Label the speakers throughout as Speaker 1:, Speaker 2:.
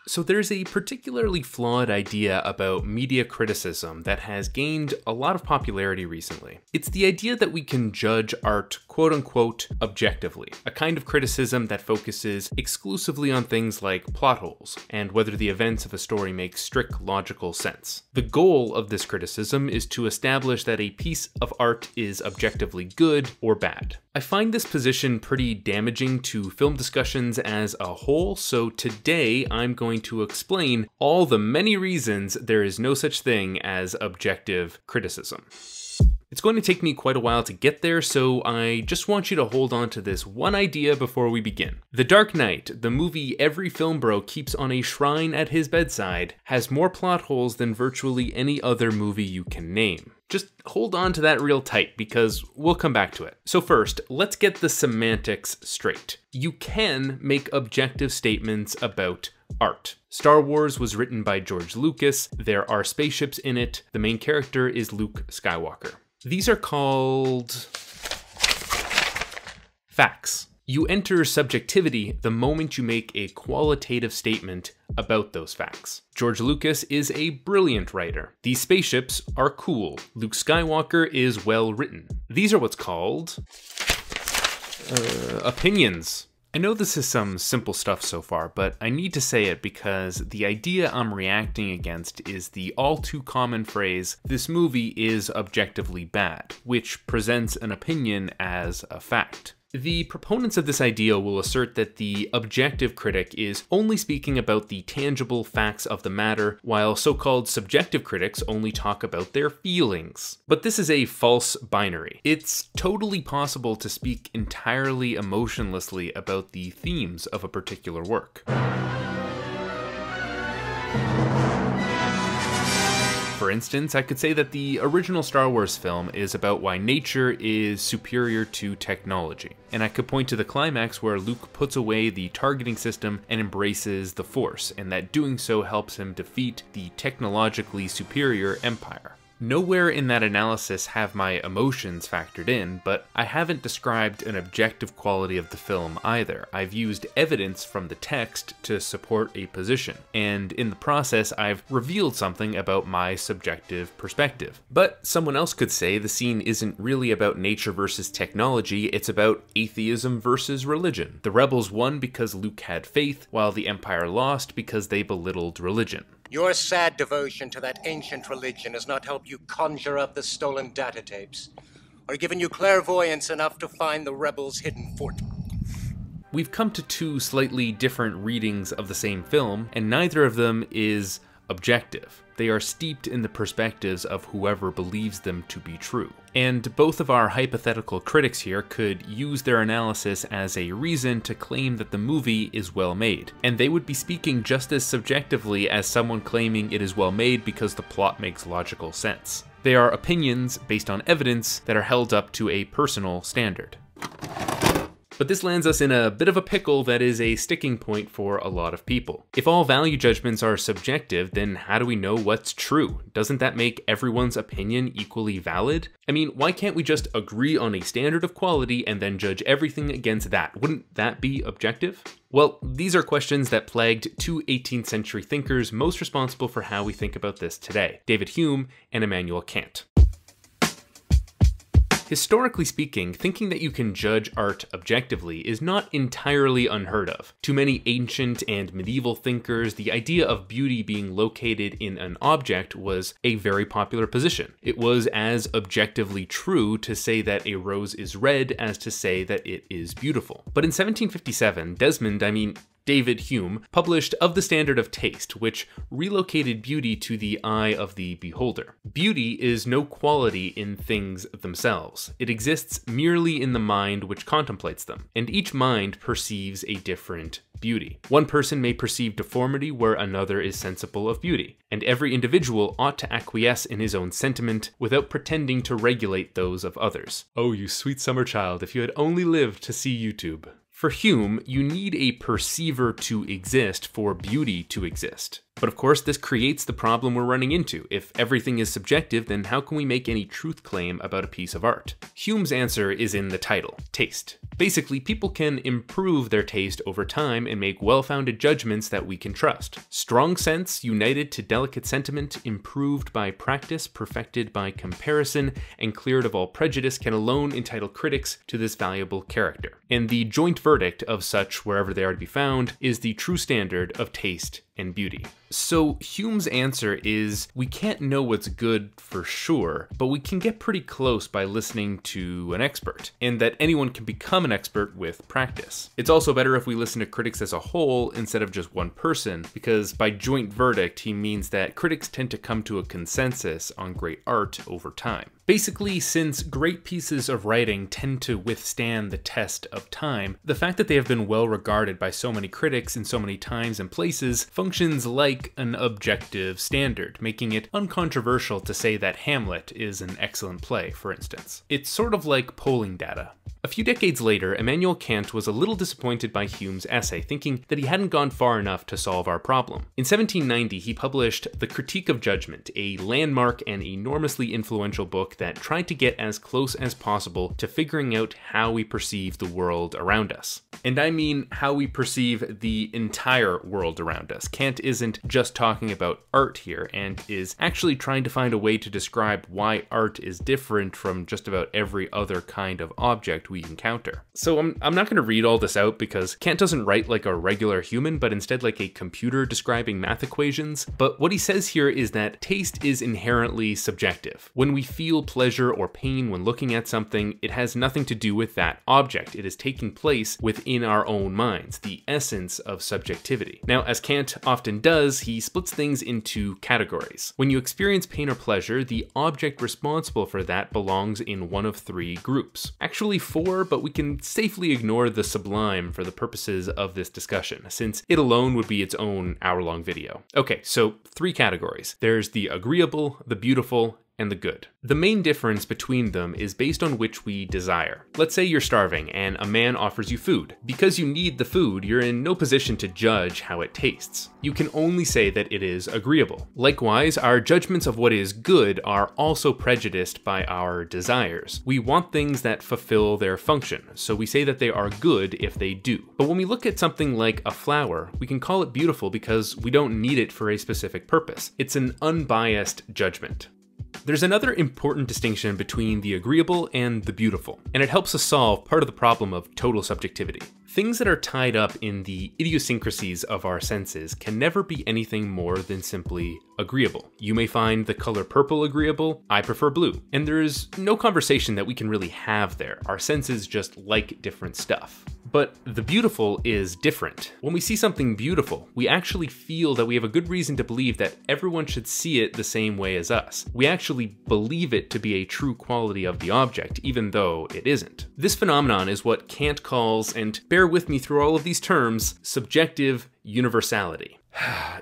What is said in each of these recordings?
Speaker 1: So there's a particularly flawed idea about media criticism that has gained a lot of popularity recently. It's the idea that we can judge art quote-unquote objectively, a kind of criticism that focuses exclusively on things like plot holes and whether the events of a story make strict logical sense. The goal of this criticism is to establish that a piece of art is objectively good or bad. I find this position pretty damaging to film discussions as a whole, so today I'm going to explain all the many reasons there is no such thing as objective criticism. It's going to take me quite a while to get there, so I just want you to hold on to this one idea before we begin. The Dark Knight, the movie every film bro keeps on a shrine at his bedside, has more plot holes than virtually any other movie you can name. Just hold on to that real tight because we'll come back to it. So first, let's get the semantics straight. You can make objective statements about art. Star Wars was written by George Lucas, there are spaceships in it, the main character is Luke Skywalker. These are called facts. You enter subjectivity the moment you make a qualitative statement about those facts. George Lucas is a brilliant writer. These spaceships are cool. Luke Skywalker is well written. These are what's called opinions. I know this is some simple stuff so far, but I need to say it because the idea I'm reacting against is the all too common phrase, "this movie is objectively bad," which presents an opinion as a fact. The proponents of this idea will assert that the objective critic is only speaking about the tangible facts of the matter, while so-called subjective critics only talk about their feelings. But this is a false binary. It's totally possible to speak entirely emotionlessly about the themes of a particular work. For instance, I could say that the original Star Wars film is about why nature is superior to technology. And I could point to the climax where Luke puts away the targeting system and embraces the Force, and that doing so helps him defeat the technologically superior Empire. Nowhere in that analysis have my emotions factored in, but I haven't described an objective quality of the film either. I've used evidence from the text to support a position, and in the process I've revealed something about my subjective perspective. But someone else could say the scene isn't really about nature versus technology, it's about atheism versus religion. The rebels won because Luke had faith, while the Empire lost because they belittled religion.
Speaker 2: Your sad devotion to that ancient religion has not helped you conjure up the stolen data tapes, or given you clairvoyance enough to find the rebels' hidden fort.
Speaker 1: We've come to two slightly different readings of the same film, and neither of them is objective. They are steeped in the perspectives of whoever believes them to be true. And both of our hypothetical critics here could use their analysis as a reason to claim that the movie is well made. And they would be speaking just as subjectively as someone claiming it is well made because the plot makes logical sense. They are opinions based on evidence that are held up to a personal standard. But this lands us in a bit of a pickle that is a sticking point for a lot of people. If all value judgments are subjective, then how do we know what's true? Doesn't that make everyone's opinion equally valid? I mean, why can't we just agree on a standard of quality and then judge everything against that? Wouldn't that be objective? Well, these are questions that plagued two 18th century thinkers most responsible for how we think about this today, David Hume and Immanuel Kant. Historically speaking, thinking that you can judge art objectively is not entirely unheard of. To many ancient and medieval thinkers, the idea of beauty being located in an object was a very popular position. It was as objectively true to say that a rose is red as to say that it is beautiful. But in 1757, David Hume published Of the Standard of Taste, which relocated beauty to the eye of the beholder. Beauty is no quality in things themselves. It exists merely in the mind which contemplates them, and each mind perceives a different beauty. One person may perceive deformity where another is sensible of beauty, and every individual ought to acquiesce in his own sentiment without pretending to regulate those of others. Oh, you sweet summer child, if you had only lived to see YouTube. For Hume, you need a perceiver to exist for beauty to exist. But of course, this creates the problem we're running into. If everything is subjective, then how can we make any truth claim about a piece of art? Hume's answer is in the title, taste. Basically, people can improve their taste over time and make well-founded judgments that we can trust. Strong sense united to delicate sentiment, improved by practice, perfected by comparison, and cleared of all prejudice can alone entitle critics to this valuable character. And the joint verdict of such, wherever they are to be found, is the true standard of taste and beauty. So Hume's answer is, we can't know what's good for sure, but we can get pretty close by listening to an expert, and that anyone can become an expert with practice. It's also better if we listen to critics as a whole instead of just one person, because by joint verdict he means that critics tend to come to a consensus on great art over time. Basically, since great pieces of writing tend to withstand the test of time, the fact that they have been well regarded by so many critics in so many times and places functions like an objective standard, making it uncontroversial to say that Hamlet is an excellent play, for instance. It's sort of like polling data. A few decades later, Immanuel Kant was a little disappointed by Hume's essay, thinking that he hadn't gone far enough to solve our problem. In 1790, he published The Critique of Judgment, a landmark and enormously influential book that tried to get as close as possible to figuring out how we perceive the world around us. And I mean how we perceive the entire world around us. Kant isn't just talking about art here, and is actually trying to find a way to describe why art is different from just about every other kind of object we encounter. So I'm not going to read all this out because Kant doesn't write like a regular human, but instead like a computer describing math equations. But what he says here is that taste is inherently subjective. When we feel pleasure or pain when looking at something, it has nothing to do with that object. It is taking place within our own minds, the essence of subjectivity. Now, as Kant often does, he splits things into categories. When you experience pain or pleasure, the object responsible for that belongs in one of three groups. Actually four, but we can safely ignore the sublime for the purposes of this discussion, since it alone would be its own hour-long video. Okay, so three categories. There's the agreeable, the beautiful, and the good. The main difference between them is based on which we desire. Let's say you're starving and a man offers you food. Because you need the food, you're in no position to judge how it tastes. You can only say that it is agreeable. Likewise, our judgments of what is good are also prejudiced by our desires. We want things that fulfill their function, so we say that they are good if they do. But when we look at something like a flower, we can call it beautiful because we don't need it for a specific purpose. It's an unbiased judgment. There's another important distinction between the agreeable and the beautiful, and it helps us solve part of the problem of total subjectivity. Things that are tied up in the idiosyncrasies of our senses can never be anything more than simply agreeable. You may find the color purple agreeable, I prefer blue, and there is no conversation that we can really have there. Our senses just like different stuff. But the beautiful is different. When we see something beautiful, we actually feel that we have a good reason to believe that everyone should see it the same way as us. We actually believe it to be a true quality of the object, even though it isn't. This phenomenon is what Kant calls, and bear with me through all of these terms, subjective universality.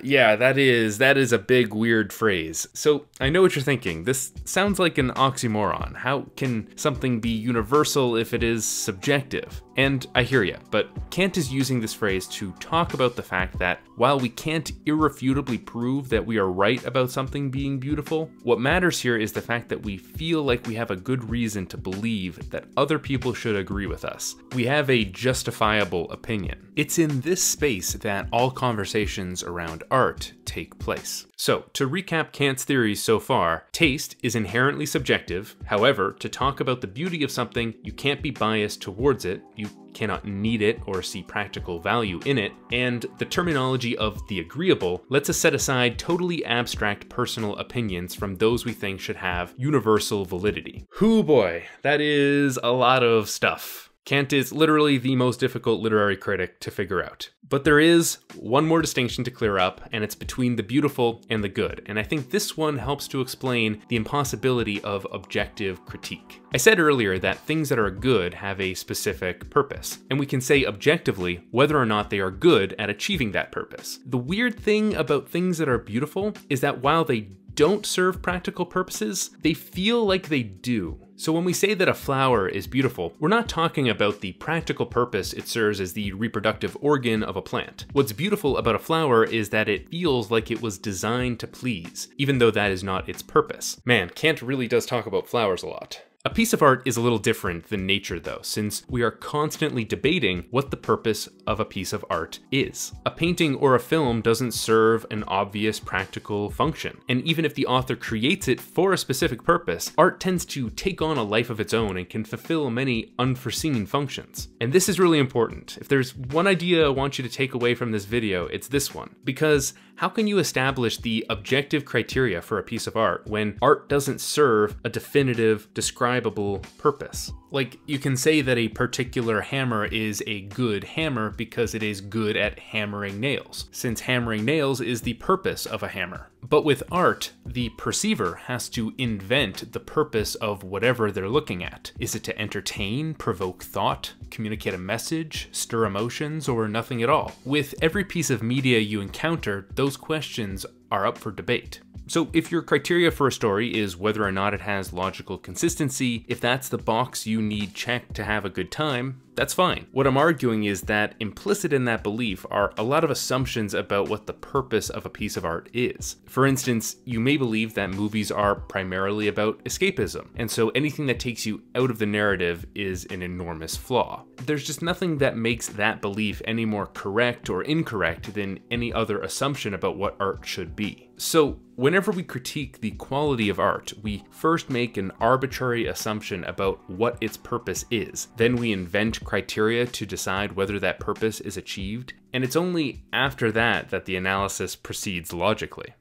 Speaker 1: Yeah, that is a big weird phrase. So I know what you're thinking. This sounds like an oxymoron. How can something be universal if it is subjective? And I hear you, but Kant is using this phrase to talk about the fact that while we can't irrefutably prove that we are right about something being beautiful, what matters here is the fact that we feel like we have a good reason to believe that other people should agree with us. We have a justifiable opinion. It's in this space that all conversations around art take place. So, to recap Kant's theories so far, taste is inherently subjective. However, to talk about the beauty of something, you can't be biased towards it. You cannot need it or see practical value in it, and the terminology of the agreeable lets us set aside totally abstract personal opinions from those we think should have universal validity. Hoo boy, that is a lot of stuff. Kant is literally the most difficult literary critic to figure out. But there is one more distinction to clear up, and it's between the beautiful and the good, and I think this one helps to explain the impossibility of objective critique. I said earlier that things that are good have a specific purpose, and we can say objectively whether or not they are good at achieving that purpose. The weird thing about things that are beautiful is that while they don't serve practical purposes, they feel like they do. So when we say that a flower is beautiful, we're not talking about the practical purpose it serves as the reproductive organ of a plant. What's beautiful about a flower is that it feels like it was designed to please, even though that is not its purpose. Man, Kant really does talk about flowers a lot. A piece of art is a little different than nature though, since we are constantly debating what the purpose of a piece of art is. A painting or a film doesn't serve an obvious practical function, and even if the author creates it for a specific purpose, art tends to take on a life of its own and can fulfill many unforeseen functions. And this is really important. If there's one idea I want you to take away from this video, it's this one. Because how can you establish the objective criteria for a piece of art when art doesn't serve a definitive, describable purpose? Like, you can say that a particular hammer is a good hammer because it is good at hammering nails, since hammering nails is the purpose of a hammer. But with art, the perceiver has to invent the purpose of whatever they're looking at. Is it to entertain, provoke thought, communicate a message, stir emotions, or nothing at all? With every piece of media you encounter, those questions are up for debate. So if your criteria for a story is whether or not it has logical consistency, if that's the box you need checked to have a good time, that's fine. What I'm arguing is that implicit in that belief are a lot of assumptions about what the purpose of a piece of art is. For instance, you may believe that movies are primarily about escapism, and so anything that takes you out of the narrative is an enormous flaw. There's just nothing that makes that belief any more correct or incorrect than any other assumption about what art should be. So whenever we critique the quality of art, we first make an arbitrary assumption about what its purpose is. Then we invent criteria to decide whether that purpose is achieved, and it's only after that that the analysis proceeds logically.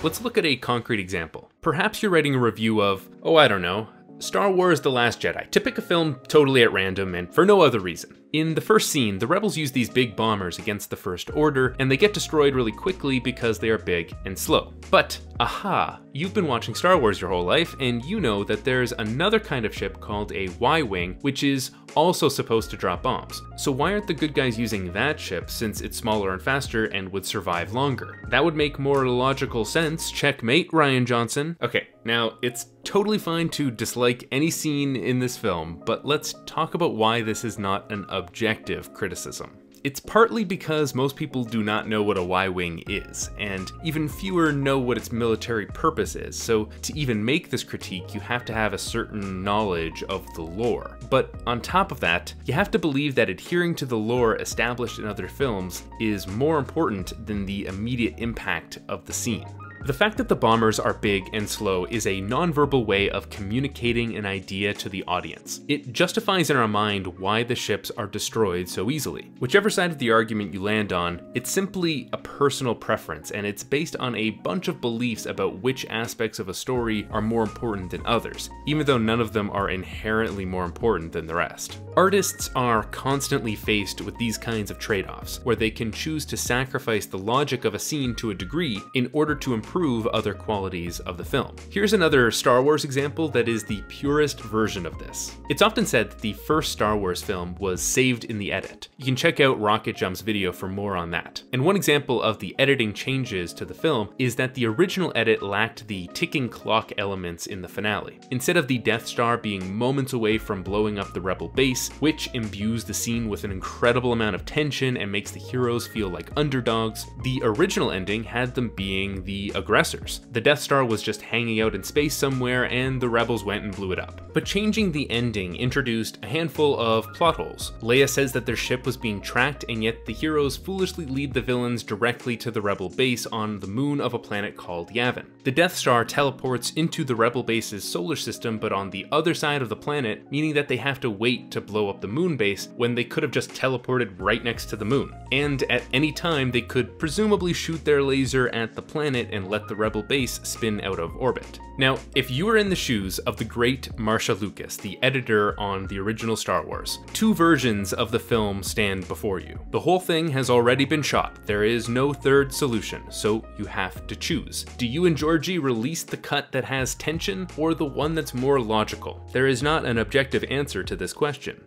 Speaker 1: Let's look at a concrete example. Perhaps you're writing a review of, I don't know, Star Wars: The Last Jedi, to pick a film totally at random and for no other reason. In the first scene, the rebels use these big bombers against the First Order, and they get destroyed really quickly because they are big and slow. But, aha, you've been watching Star Wars your whole life, and you know that there's another kind of ship called a Y-Wing, which is also supposed to drop bombs. So why aren't the good guys using that ship, since it's smaller and faster and would survive longer? That would make more logical sense. Checkmate, Rian Johnson. Okay, now it's totally fine to dislike any scene in this film, but let's talk about why this is not an objective criticism. It's partly because most people do not know what a Y-Wing is, and even fewer know what its military purpose is, so to even make this critique, you have to have a certain knowledge of the lore. But on top of that, you have to believe that adhering to the lore established in other films is more important than the immediate impact of the scene. The fact that the bombers are big and slow is a nonverbal way of communicating an idea to the audience. It justifies in our mind why the ships are destroyed so easily. Whichever side of the argument you land on, it's simply a personal preference, and it's based on a bunch of beliefs about which aspects of a story are more important than others, even though none of them are inherently more important than the rest. Artists are constantly faced with these kinds of trade-offs, where they can choose to sacrifice the logic of a scene to a degree in order to improve other qualities of the film. Here's another Star Wars example that is the purest version of this. It's often said that the first Star Wars film was saved in the edit. You can check out Rocket Jump's video for more on that. And one example of the editing changes to the film is that the original edit lacked the ticking clock elements in the finale. Instead of the Death Star being moments away from blowing up the Rebel base, which imbues the scene with an incredible amount of tension and makes the heroes feel like underdogs, the original ending had them being the aggressors. The Death Star was just hanging out in space somewhere and the rebels went and blew it up. But changing the ending introduced a handful of plot holes. Leia says that their ship was being tracked, and yet the heroes foolishly lead the villains directly to the rebel base on the moon of a planet called Yavin. The Death Star teleports into the rebel base's solar system, but on the other side of the planet, meaning that they have to wait to blow up the moon base when they could have just teleported right next to the moon. And at any time, they could presumably shoot their laser at the planet and let the rebel base spin out of orbit. Now, if you were in the shoes of the great Marcia Lucas, the editor on the original Star Wars, two versions of the film stand before you. The whole thing has already been shot. There is no third solution, so you have to choose. Do you and Georgie release the cut that has tension, or the one that's more logical? There is not an objective answer to this question.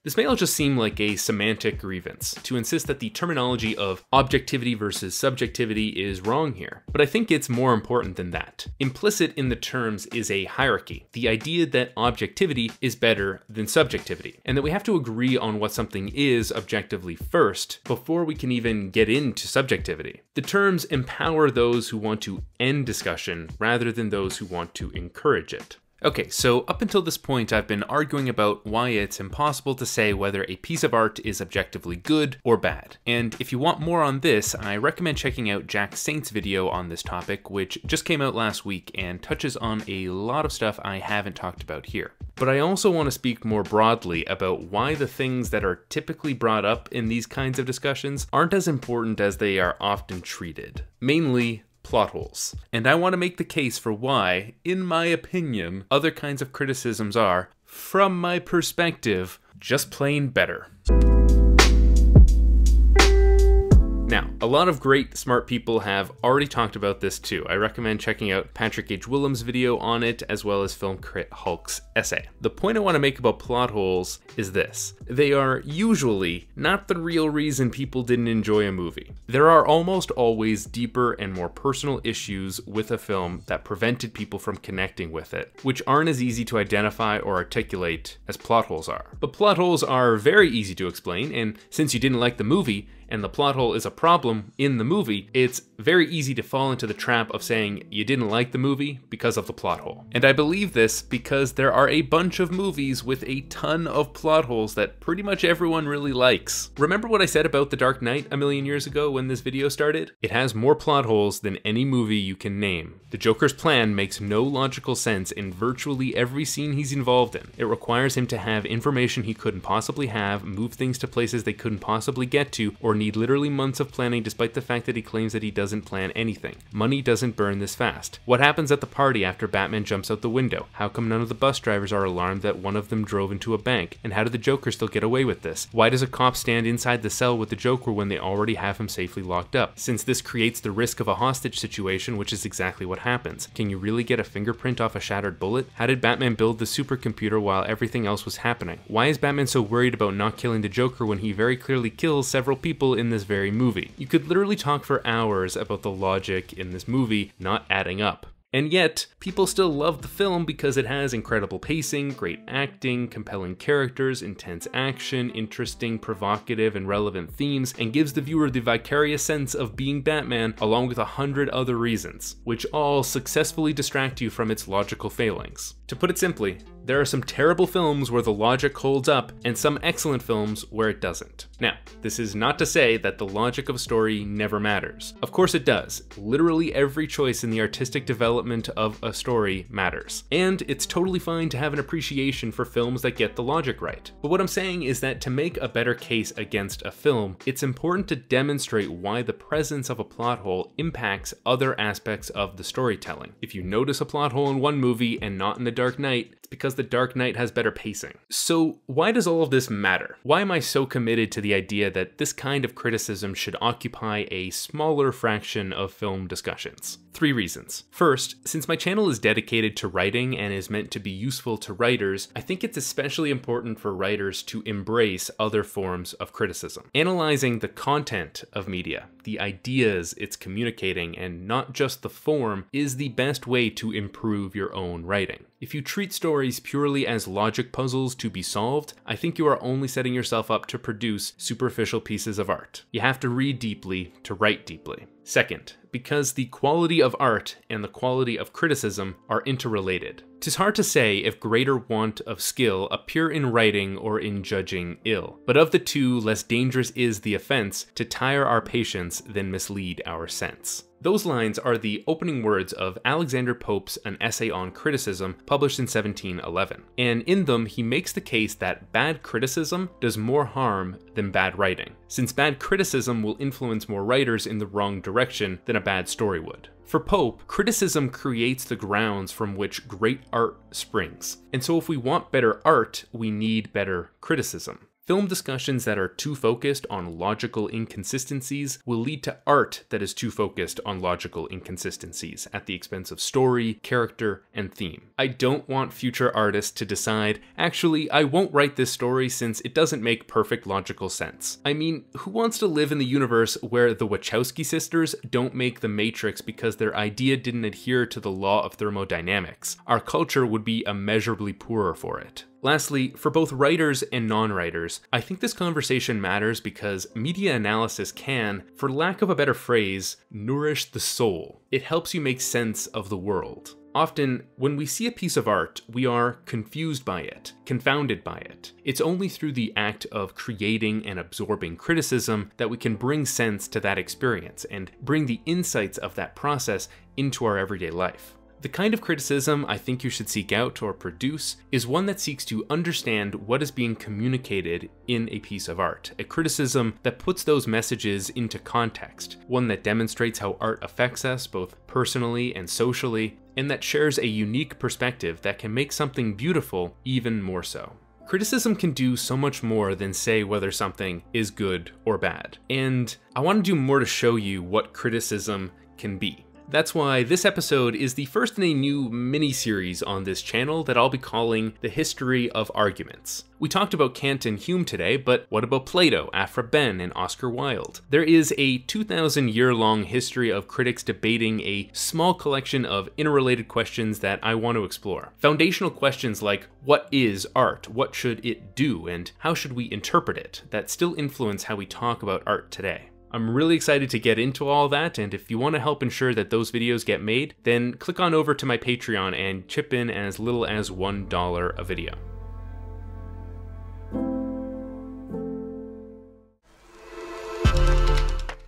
Speaker 1: This may all just seem like a semantic grievance, to insist that the terminology of objectivity versus subjectivity is wrong here, but I think it's more important than that. Implicit in the terms is a hierarchy, the idea that objectivity is better than subjectivity, and that we have to agree on what something is objectively first before we can even get into subjectivity. The terms empower those who want to end discussion rather than those who want to encourage it. Okay, so up until this point, I've been arguing about why it's impossible to say whether a piece of art is objectively good or bad. And if you want more on this, I recommend checking out Jack Saint's video on this topic, which just came out last week and touches on a lot of stuff I haven't talked about here. But I also want to speak more broadly about why the things that are typically brought up in these kinds of discussions aren't as important as they are often treated. Mainly, plot holes. And I want to make the case for why, in my opinion, other kinds of criticisms are, from my perspective, just plain better. Now, a lot of great, smart people have already talked about this too. I recommend checking out Patrick H. Willems' video on it, as well as Film Crit Hulk's essay. The point I want to make about plot holes is this. They are usually not the real reason people didn't enjoy a movie. There are almost always deeper and more personal issues with a film that prevented people from connecting with it, which aren't as easy to identify or articulate as plot holes are. But plot holes are very easy to explain, and since you didn't like the movie, and the plot hole is a problem in the movie, it's very easy to fall into the trap of saying you didn't like the movie because of the plot hole. And I believe this because there are a bunch of movies with a ton of plot holes that pretty much everyone really likes. Remember what I said about The Dark Knight a million years ago when this video started? It has more plot holes than any movie you can name. The Joker's plan makes no logical sense in virtually every scene he's involved in. It requires him to have information he couldn't possibly have, move things to places they couldn't possibly get to, or need literally months of planning despite the fact that he claims that he doesn't plan anything. Money doesn't burn this fast. What happens at the party after Batman jumps out the window? How come none of the bus drivers are alarmed that one of them drove into a bank? And how did the Joker still get away with this? Why does a cop stand inside the cell with the Joker when they already have him safely locked up? Since this creates the risk of a hostage situation, which is exactly what happens. Can you really get a fingerprint off a shattered bullet? How did Batman build the supercomputer while everything else was happening? Why is Batman so worried about not killing the Joker when he very clearly kills several people in this very movie? You could literally talk for hours about the logic in this movie not adding up. And yet, people still love the film because it has incredible pacing, great acting, compelling characters, intense action, interesting, provocative, and relevant themes, and gives the viewer the vicarious sense of being Batman along with 100 other reasons, which all successfully distract you from its logical failings. To put it simply, there are some terrible films where the logic holds up, and some excellent films where it doesn't. Now, this is not to say that the logic of a story never matters. Of course it does. Literally every choice in the artistic development of a story matters. And it's totally fine to have an appreciation for films that get the logic right. But what I'm saying is that to make a better case against a film, it's important to demonstrate why the presence of a plot hole impacts other aspects of the storytelling. If you notice a plot hole in one movie and not in The Dark Knight, it's because The Dark Knight has better pacing. So why does all of this matter? Why am I so committed to the idea that this kind of criticism should occupy a smaller fraction of film discussions? 3 reasons. First, since my channel is dedicated to writing and is meant to be useful to writers, I think it's especially important for writers to embrace other forms of criticism. Analyzing the content of media, the ideas it's communicating, and not just the form, is the best way to improve your own writing. If you treat stories purely as logic puzzles to be solved, I think you are only setting yourself up to produce superficial pieces of art. You have to read deeply to write deeply. Second, because the quality of art and the quality of criticism are interrelated. 'Tis hard to say if greater want of skill appear in writing or in judging ill, but of the two, less dangerous is the offense to tire our patience than mislead our sense. Those lines are the opening words of Alexander Pope's An Essay on Criticism, published in 1711. And in them, he makes the case that bad criticism does more harm than bad writing, since bad criticism will influence more writers in the wrong direction than a bad story would. For Pope, criticism creates the grounds from which great art springs. And so if we want better art, we need better criticism. Film discussions that are too focused on logical inconsistencies will lead to art that is too focused on logical inconsistencies at the expense of story, character, and theme. I don't want future artists to decide, actually, I won't write this story since it doesn't make perfect logical sense. I mean, who wants to live in the universe where the Wachowski sisters don't make The Matrix because their idea didn't adhere to the law of thermodynamics? Our culture would be immeasurably poorer for it. Lastly, for both writers and non-writers, I think this conversation matters because media analysis can, for lack of a better phrase, nourish the soul. It helps you make sense of the world. Often, when we see a piece of art, we are confused by it, confounded by it. It's only through the act of creating and absorbing criticism that we can bring sense to that experience and bring the insights of that process into our everyday life. The kind of criticism I think you should seek out or produce is one that seeks to understand what is being communicated in a piece of art, a criticism that puts those messages into context, one that demonstrates how art affects us both personally and socially, and that shares a unique perspective that can make something beautiful even more so. Criticism can do so much more than say whether something is good or bad, and I want to do more to show you what criticism can be. That's why this episode is the first in a new mini-series on this channel that I'll be calling The History of Arguments. We talked about Kant and Hume today, but what about Plato, Aphra Behn, and Oscar Wilde? There is a 2,000-year-long history of critics debating a small collection of interrelated questions that I want to explore. Foundational questions like, what is art? What should it do? And how should we interpret it? That still influence how we talk about art today. I'm really excited to get into all that, and if you want to help ensure that those videos get made, then click on over to my Patreon and chip in as little as $1 a video.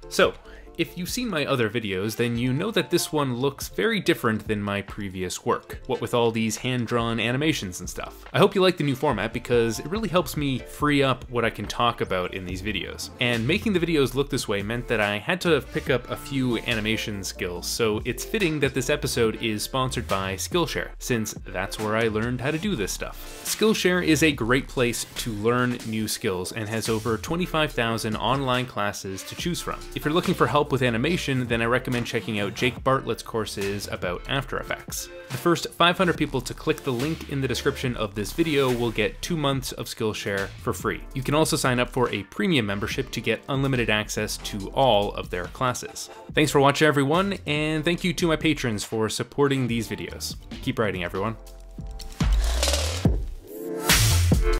Speaker 1: So, if you've seen my other videos, then you know that this one looks very different than my previous work, what with all these hand-drawn animations and stuff. I hope you like the new format because it really helps me free up what I can talk about in these videos. And making the videos look this way meant that I had to pick up a few animation skills, so it's fitting that this episode is sponsored by Skillshare, since that's where I learned how to do this stuff. Skillshare is a great place to learn new skills and has over 25,000 online classes to choose from. If you're looking for help with animation, then I recommend checking out Jake Bartlett's courses about After Effects. The first 500 people to click the link in the description of this video will get 2 months of Skillshare for free. You can also sign up for a premium membership to get unlimited access to all of their classes. Thanks for watching, everyone, and thank you to my patrons for supporting these videos. Keep writing, everyone.